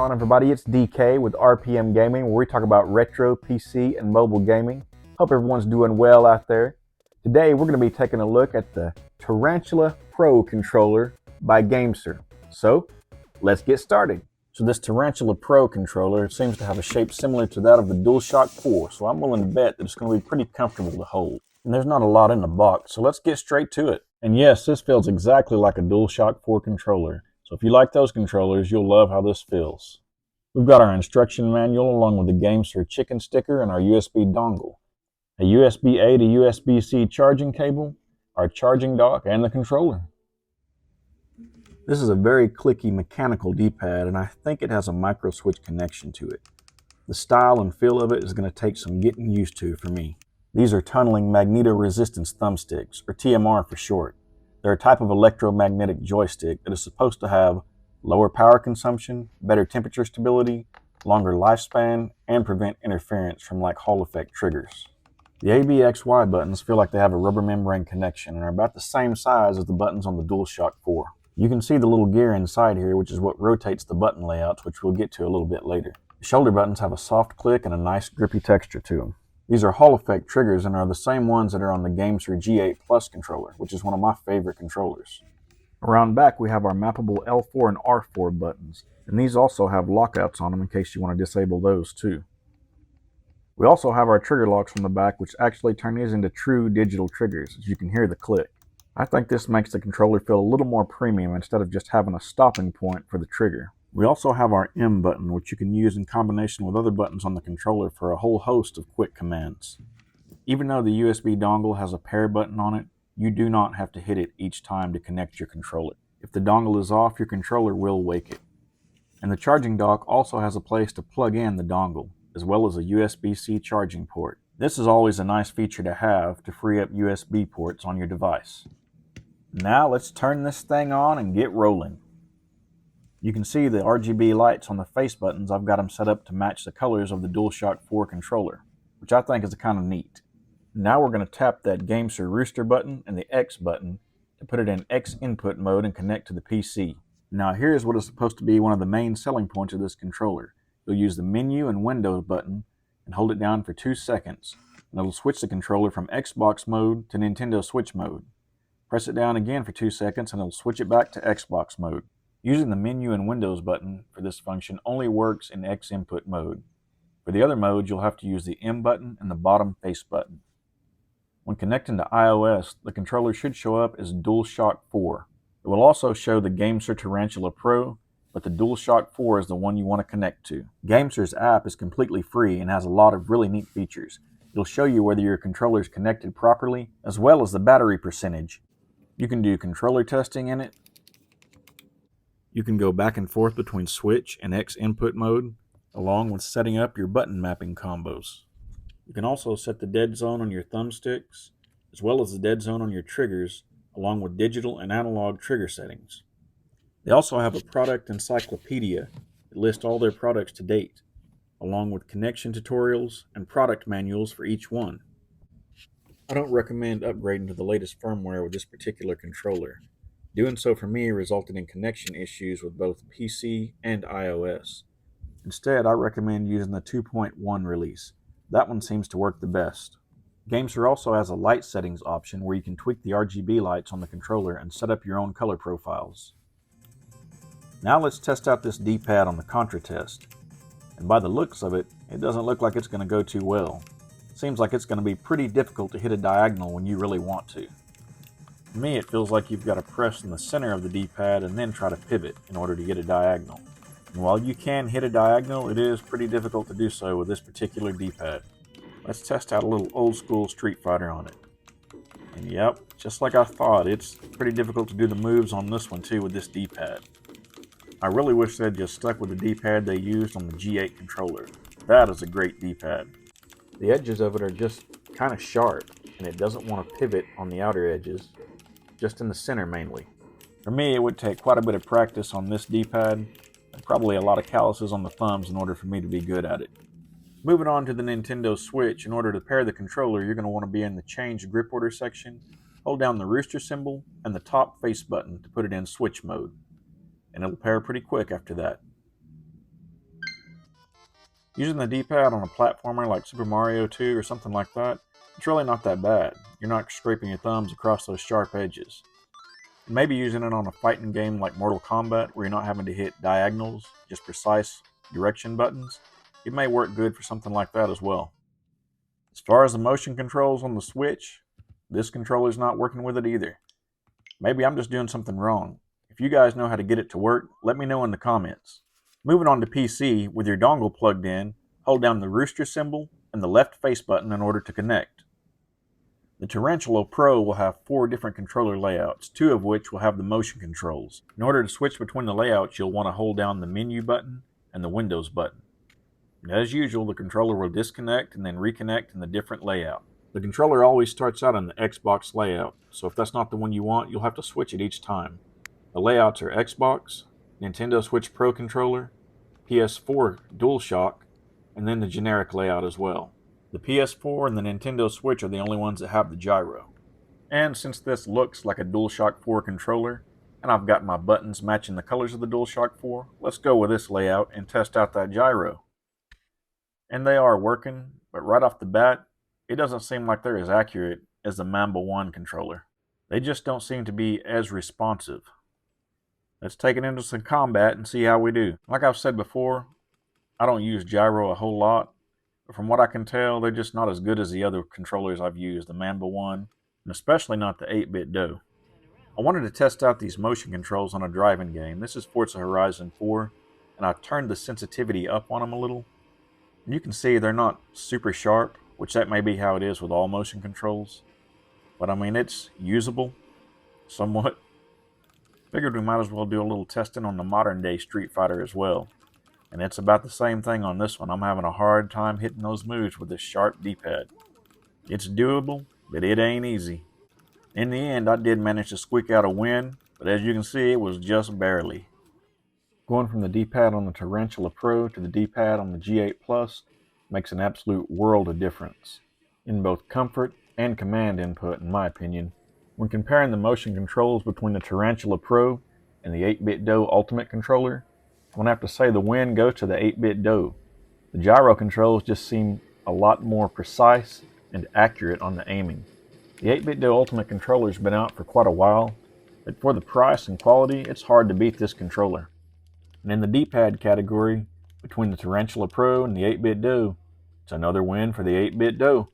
on, everybody? It's DK with RPM Gaming, where we talk about retro, PC, and mobile gaming. Hope everyone's doing well out there. Today, we're going to be taking a look at the Tarantula Pro controller by Gamester. So, let's get started. So this Tarantula Pro controller seems to have a shape similar to that of the DualShock 4, so I'm willing to bet that it's going to be pretty comfortable to hold. And there's not a lot in the box, so let's get straight to it. And yes, this feels exactly like a DualShock 4 controller. So if you like those controllers, you'll love how this feels. We've got our instruction manual along with the Gamester chicken sticker and our USB dongle, a USB-A to USB-C charging cable, our charging dock, and the controller. This is a very clicky mechanical D-pad, and I think it has a micro switch connection to it. The style and feel of it is going to take some getting used to for me. These are tunneling magnetoresistance thumbsticks, or TMR for short. They're a type of electromagnetic joystick that is supposed to have lower power consumption, better temperature stability, longer lifespan, and prevent interference from like Hall effect triggers. The ABXY buttons feel like they have a rubber membrane connection and are about the same size as the buttons on the DualShock 4. You can see the little gear inside here, which is what rotates the button layouts, which we'll get to a little bit later. The shoulder buttons have a soft click and a nice grippy texture to them. These are Hall effect triggers and are the same ones that are on the Gamester G8 Plus controller, which is one of my favorite controllers. Around back we have our mappable L4 and R4 buttons, and these also have lockouts on them in case you want to disable those too. We also have our trigger locks from the back, which actually turn these into true digital triggers, as you can hear the click. I think this makes the controller feel a little more premium instead of just having a stopping point for the trigger. We also have our M button, which you can use in combination with other buttons on the controller for a whole host of quick commands. Even though the USB dongle has a pair button on it, you do not have to hit it each time to connect your controller. If the dongle is off, your controller will wake it. And the charging dock also has a place to plug in the dongle, as well as a USB-C charging port. This is always a nice feature to have to free up USB ports on your device. Now let's turn this thing on and get rolling. You can see the RGB lights on the face buttons. I've got them set up to match the colors of the DualShock 4 controller, which I think is kind of neat. Now we're going to tap that Gamester Rooster button and the X button to put it in X input mode and connect to the PC. Now here's what is supposed to be one of the main selling points of this controller. You'll use the menu and Windows button and hold it down for 2 seconds, and it'll switch the controller from Xbox mode to Nintendo Switch mode. Press it down again for 2 seconds and it'll switch it back to Xbox mode. Using the menu and Windows button for this function only works in X input mode. For the other modes, you'll have to use the M button and the bottom face button. When connecting to iOS, the controller should show up as DualShock 4. It will also show the Gamester Tarantula Pro, but the DualShock 4 is the one you want to connect to. Gamester's app is completely free and has a lot of really neat features. It'll show you whether your controller is connected properly, as well as the battery percentage. You can do controller testing in it. You can go back and forth between Switch and X input mode, along with setting up your button mapping combos. You can also set the dead zone on your thumbsticks, as well as the dead zone on your triggers, along with digital and analog trigger settings. They also have a product encyclopedia that lists all their products to date, along with connection tutorials and product manuals for each one. I don't recommend upgrading to the latest firmware with this particular controller. Doing so for me resulted in connection issues with both PC and iOS. Instead, I recommend using the 2.1 release. That one seems to work the best. Gamester also has a light settings option where you can tweak the RGB lights on the controller and set up your own color profiles. Now let's test out this D-pad on the Contra test. And by the looks of it, it doesn't look like it's going to go too well. Seems like it's going to be pretty difficult to hit a diagonal when you really want to. For me, it feels like you've got to press in the center of the D-pad and then try to pivot in order to get a diagonal. And while you can hit a diagonal, it is pretty difficult to do so with this particular D-pad. Let's test out a little old school Street Fighter on it. And yep, just like I thought, it's pretty difficult to do the moves on this one too with this D-pad. I really wish they'd just stuck with the D-pad they used on the G8 controller. That is a great D-pad. The edges of it are just kind of sharp, and it doesn't want to pivot on the outer edges, just in the center mainly. For me, it would take quite a bit of practice on this D-pad, and probably a lot of calluses on the thumbs in order for me to be good at it. Moving on to the Nintendo Switch, in order to pair the controller, you're going to want to be in the Change Grip Order section, hold down the rooster symbol and the top face button to put it in Switch mode, and it'll pair pretty quick after that. Using the D-pad on a platformer like Super Mario 2 or something like that, it's really not that bad. You're not scraping your thumbs across those sharp edges. And maybe using it on a fighting game like Mortal Kombat, where you're not having to hit diagonals, just precise direction buttons, it may work good for something like that as well. As far as the motion controls on the Switch, this controller's not working with it either. Maybe I'm just doing something wrong. If you guys know how to get it to work, let me know in the comments. Moving on to PC, with your dongle plugged in, hold down the rooster symbol and the left face button in order to connect. The Tarantula Pro will have 4 different controller layouts, 2 of which will have the motion controls. In order to switch between the layouts, you'll want to hold down the menu button and the Windows button. And as usual, the controller will disconnect and then reconnect in the different layout. The controller always starts out in the Xbox layout, so if that's not the one you want, you'll have to switch it each time. The layouts are Xbox, Nintendo Switch Pro controller, PS4 DualShock, and then the generic layout as well. The PS4 and the Nintendo Switch are the only ones that have the gyro. And since this looks like a DualShock 4 controller, and I've got my buttons matching the colors of the DualShock 4, let's go with this layout and test out that gyro. And they are working, but right off the bat, it doesn't seem like they're as accurate as the Mamba 1 controller. They just don't seem to be as responsive. Let's take it into some combat and see how we do. Like I've said before, I don't use gyro a whole lot, but from what I can tell, they're just not as good as the other controllers I've used, the Mamba 1, and especially not the 8BitDo. I wanted to test out these motion controls on a driving game. This is Forza Horizon 4, and I turned the sensitivity up on them a little. And you can see they're not super sharp, which that may be how it is with all motion controls. But I mean, it's usable, somewhat. Figured we might as well do a little testing on the modern day Street Fighter as well. And it's about the same thing on this one. I'm having a hard time hitting those moves with this sharp D-pad. It's doable, but it ain't easy. In the end, I did manage to squeak out a win, but as you can see, it was just barely. Going from the D-pad on the Tarantula Pro to the D-pad on the G8 Plus makes an absolute world of difference in both comfort and command input, in my opinion. When comparing the motion controls between the Tarantula Pro and the 8BitDo Ultimate controller, I'm going to have to say the win goes to the 8BitDo. The gyro controls just seem a lot more precise and accurate on the aiming. The 8BitDo Ultimate controller's been out for quite a while, but for the price and quality, it's hard to beat this controller. And in the D-pad category, between the Tarantula Pro and the 8BitDo, it's another win for the 8BitDo.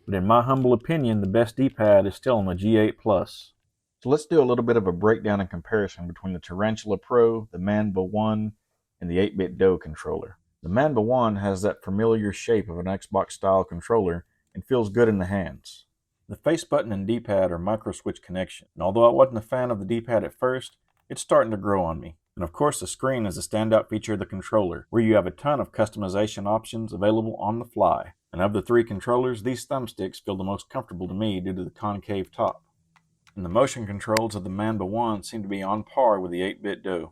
But in my humble opinion, the best D-pad is still on the G8 Plus. So let's do a little bit of a breakdown and comparison between the Tarantula Pro, the Mamba 1, and the 8BitDo controller. The Mamba 1 has that familiar shape of an Xbox-style controller and feels good in the hands. The face button and D-pad are micro-switch connection, and although I wasn't a fan of the D-pad at first, it's starting to grow on me. And of course, the screen is a standout feature of the controller, where you have a ton of customization options available on the fly. And of the 3 controllers, these thumbsticks feel the most comfortable to me due to the concave top. And the motion controls of the Mamba 1 seem to be on par with the 8BitDo.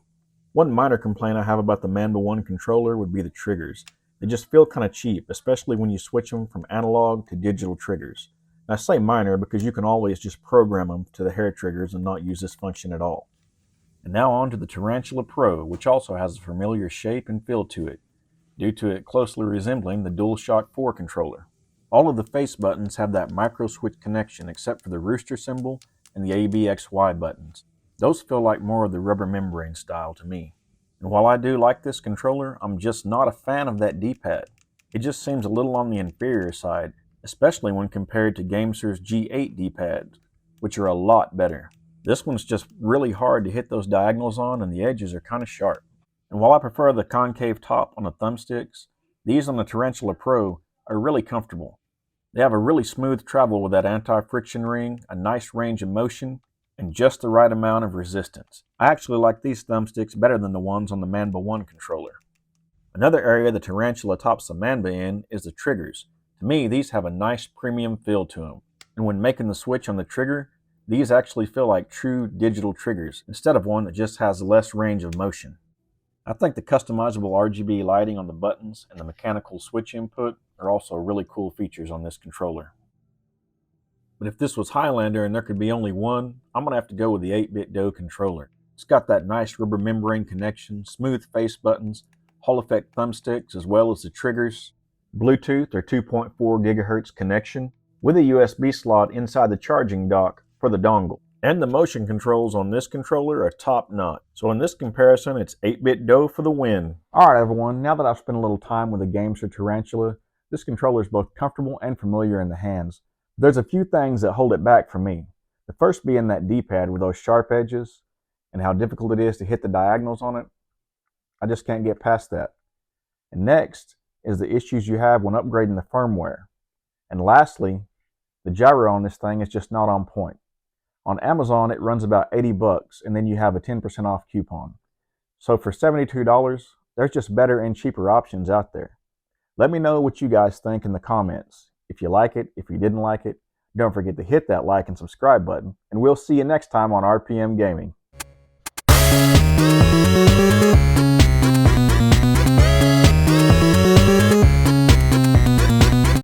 One minor complaint I have about the Mamba 1 controller would be the triggers. They just feel kind of cheap, especially when you switch them from analog to digital triggers. And I say minor because you can always just program them to the hair triggers and not use this function at all. And now on to the Tarantula Pro, which also has a familiar shape and feel to it, due to it closely resembling the DualShock 4 controller. All of the face buttons have that micro-switch connection except for the rooster symbol and the ABXY buttons. Those feel like more of the rubber membrane style to me. And while I do like this controller, I'm just not a fan of that D-pad. It just seems a little on the inferior side, especially when compared to GameSir's G8 D-pads, which are a lot better. This one's just really hard to hit those diagonals on, and the edges are kind of sharp. And while I prefer the concave top on the thumbsticks, these on the Tarantula Pro are really comfortable. They have a really smooth travel with that anti-friction ring, a nice range of motion, and just the right amount of resistance. I actually like these thumbsticks better than the ones on the Mamba 1 controller. Another area the Tarantula tops the Mamba in is the triggers. To me, these have a nice premium feel to them. And when making the switch on the trigger, these actually feel like true digital triggers, instead of one that just has less range of motion. I think the customizable RGB lighting on the buttons and the mechanical switch input are also really cool features on this controller. But if this was Highlander and there could be only one, I'm going to have to go with the 8BitDo controller. It's got that nice rubber membrane connection, smooth face buttons, Hall effect thumbsticks, as well as the triggers, Bluetooth or 2.4 gigahertz connection with a USB slot inside the charging dock for the dongle. And the motion controls on this controller are top notch. So in this comparison, it's 8-bit dough for the win. Alright everyone, now that I've spent a little time with the Gamester Tarantula, this controller is both comfortable and familiar in the hands. There's a few things that hold it back for me. The first being that D-pad with those sharp edges and how difficult it is to hit the diagonals on it. I just can't get past that. And next is the issues you have when upgrading the firmware. And lastly, the gyro on this thing is just not on point. On Amazon, it runs about $80, and then you have a 10% off coupon. So for $72, there's just better and cheaper options out there. Let me know what you guys think in the comments. If you like it, if you didn't like it, don't forget to hit that like and subscribe button, and we'll see you next time on RPM Gaming.